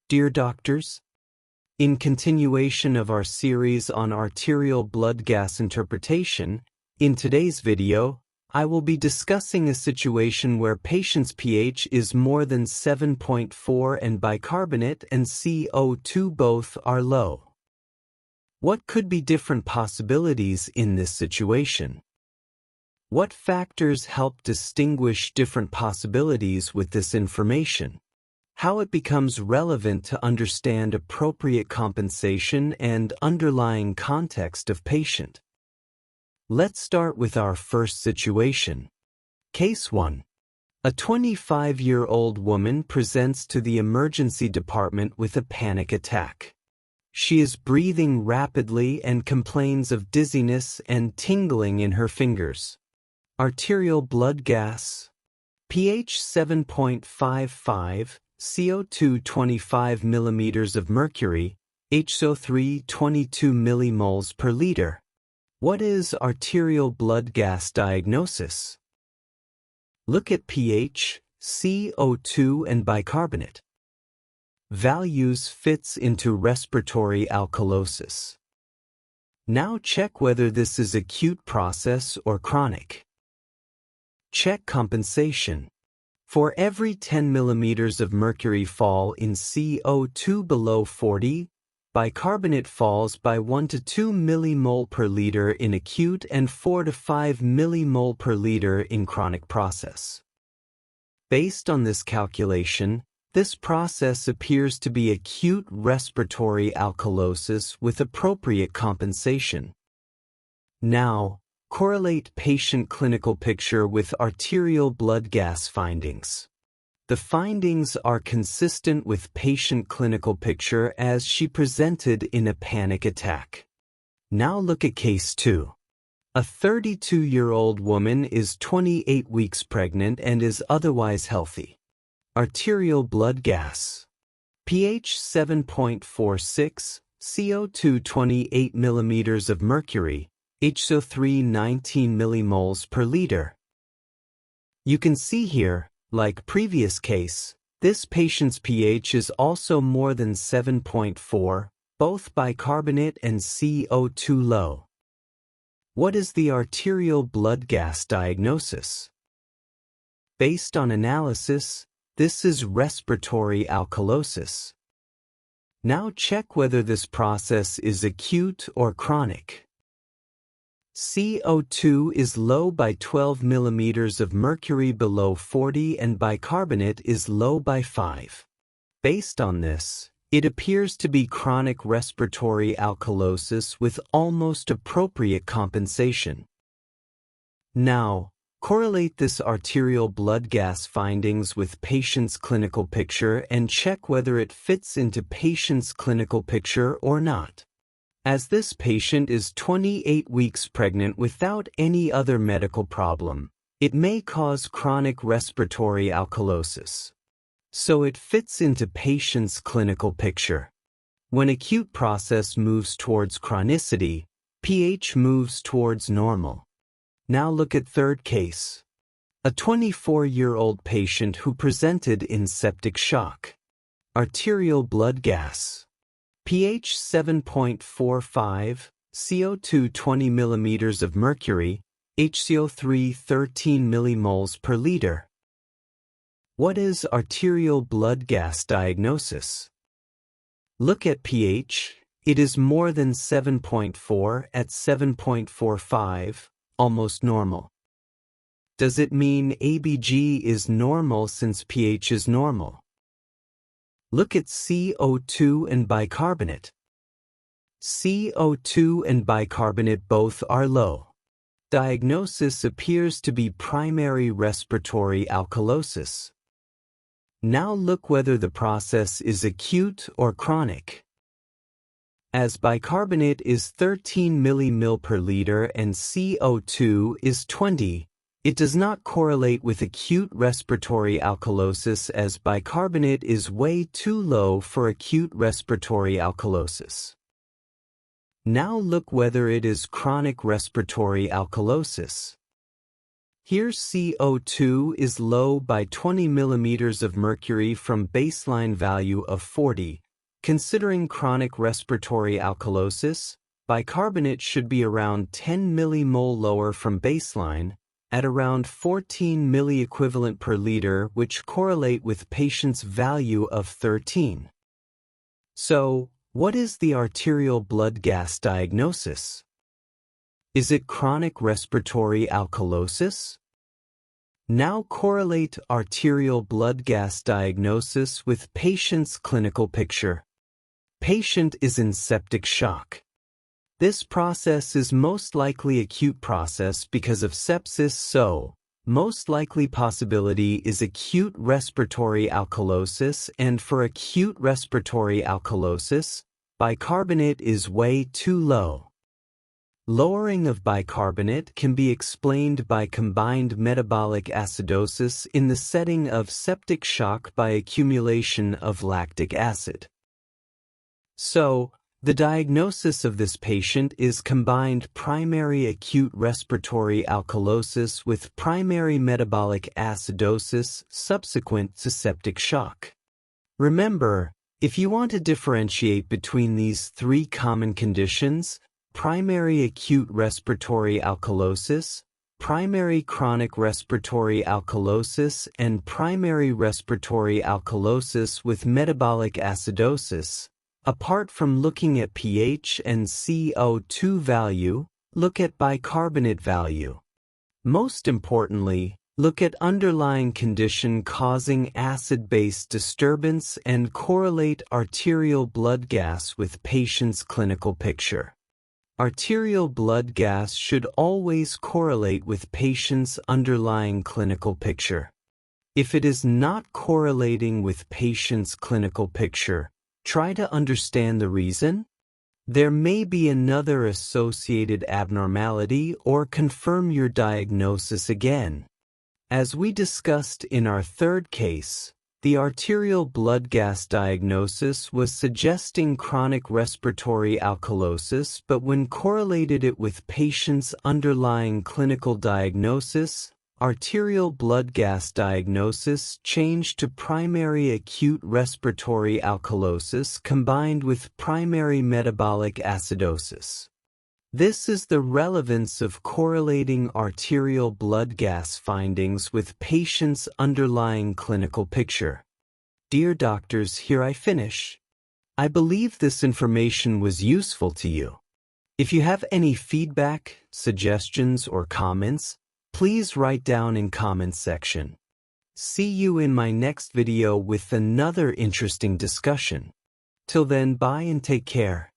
Dear doctors, in continuation of our series on arterial blood gas interpretation, in today's video, I will be discussing a situation where patient's pH is more than 7.4 and bicarbonate and CO2 both are low. What could be different possibilities in this situation? What factors help distinguish different possibilities with this information? How it becomes relevant to understand appropriate compensation and underlying context of patient. Let's start with our first situation. Case 1. A 25-year-old woman presents to the emergency department with a panic attack. She is breathing rapidly and complains of dizziness and tingling in her fingers. Arterial blood gas, pH 7.55, CO2 25 millimeters of mercury, HCO3 22 millimoles per liter. What is arterial blood gas diagnosis? Look at pH, CO2 and bicarbonate. Values fits into respiratory alkalosis. Now check whether this is acute process or chronic. Check compensation. For every 10 millimeters of mercury fall in CO2 below 40, bicarbonate falls by 1 to 2 millimole per liter in acute and 4 to 5 millimole per liter in chronic process. Based on this calculation, this process appears to be acute respiratory alkalosis with appropriate compensation. Now, correlate patient clinical picture with arterial blood gas findings. The findings are consistent with patient clinical picture as she presented in a panic attack. Now look at case 2. A 32-year-old woman is 28 weeks pregnant and is otherwise healthy. Arterial blood gas, pH 7.46, CO2 28 millimeters of mercury, HCO3 19 millimoles per liter. You can see here, like previous case, this patient's pH is also more than 7.4, both bicarbonate and CO2 low. What is the arterial blood gas diagnosis? Based on analysis, this is respiratory alkalosis. Now check whether this process is acute or chronic. CO2 is low by 12 millimeters of mercury below 40 and bicarbonate is low by 5. Based on this, it appears to be chronic respiratory alkalosis with almost appropriate compensation. Now, correlate this arterial blood gas findings with patient's clinical picture and check whether it fits into patient's clinical picture or not. As this patient is 28 weeks pregnant without any other medical problem, it may cause chronic respiratory alkalosis. So it fits into patient's clinical picture. When acute process moves towards chronicity, pH moves towards normal. Now look at third case. A 24-year-old patient who presented in septic shock. Arterial blood gas, pH 7.45, CO2 20 millimeters of mercury, HCO3 13 millimoles per liter. What is arterial blood gas diagnosis? Look at pH. It is more than 7.4 at 7.45, almost normal. Does it mean ABG is normal since pH is normal? Look at CO2 and bicarbonate. CO2 and bicarbonate both are low. Diagnosis appears to be primary respiratory alkalosis. Now look whether the process is acute or chronic. As bicarbonate is 13 millimole per liter and CO2 is 20, it does not correlate with acute respiratory alkalosis as bicarbonate is way too low for acute respiratory alkalosis. Now look whether it is chronic respiratory alkalosis. Here CO2 is low by 20 millimeters of mercury from baseline value of 40. Considering chronic respiratory alkalosis, bicarbonate should be around 10 millimole lower from baseline, at around 14 milliequivalent per liter, which correlate with patient's value of 13. So, what is the arterial blood gas diagnosis? Is it chronic respiratory alkalosis? Now correlate arterial blood gas diagnosis with patient's clinical picture. Patient is in septic shock. This process is most likely acute process because of sepsis, so most likely possibility is acute respiratory alkalosis, and for acute respiratory alkalosis, bicarbonate is way too low. Lowering of bicarbonate can be explained by combined metabolic acidosis in the setting of septic shock by accumulation of lactic acid. So, the diagnosis of this patient is combined primary acute respiratory alkalosis with primary metabolic acidosis subsequent to septic shock. Remember, if you want to differentiate between these three common conditions, primary acute respiratory alkalosis, primary chronic respiratory alkalosis, and primary respiratory alkalosis with metabolic acidosis, apart from looking at pH and CO2 value, look at bicarbonate value. Most importantly, look at underlying condition causing acid-base disturbance and correlate arterial blood gas with patient's clinical picture. Arterial blood gas should always correlate with patient's underlying clinical picture. If it is not correlating with patient's clinical picture, try to understand the reason. There may be another associated abnormality or confirm your diagnosis again. As we discussed in our third case, the arterial blood gas diagnosis was suggesting chronic respiratory alkalosis, but when correlated it with patient's underlying clinical diagnosis, arterial blood gas diagnosis changed to primary acute respiratory alkalosis combined with primary metabolic acidosis. This is the relevance of correlating arterial blood gas findings with patient's underlying clinical picture. Dear doctors, here I finish. I believe this information was useful to you. If you have any feedback, suggestions, or comments, please write down in comments section. See you in my next video with another interesting discussion. Till then, bye and take care.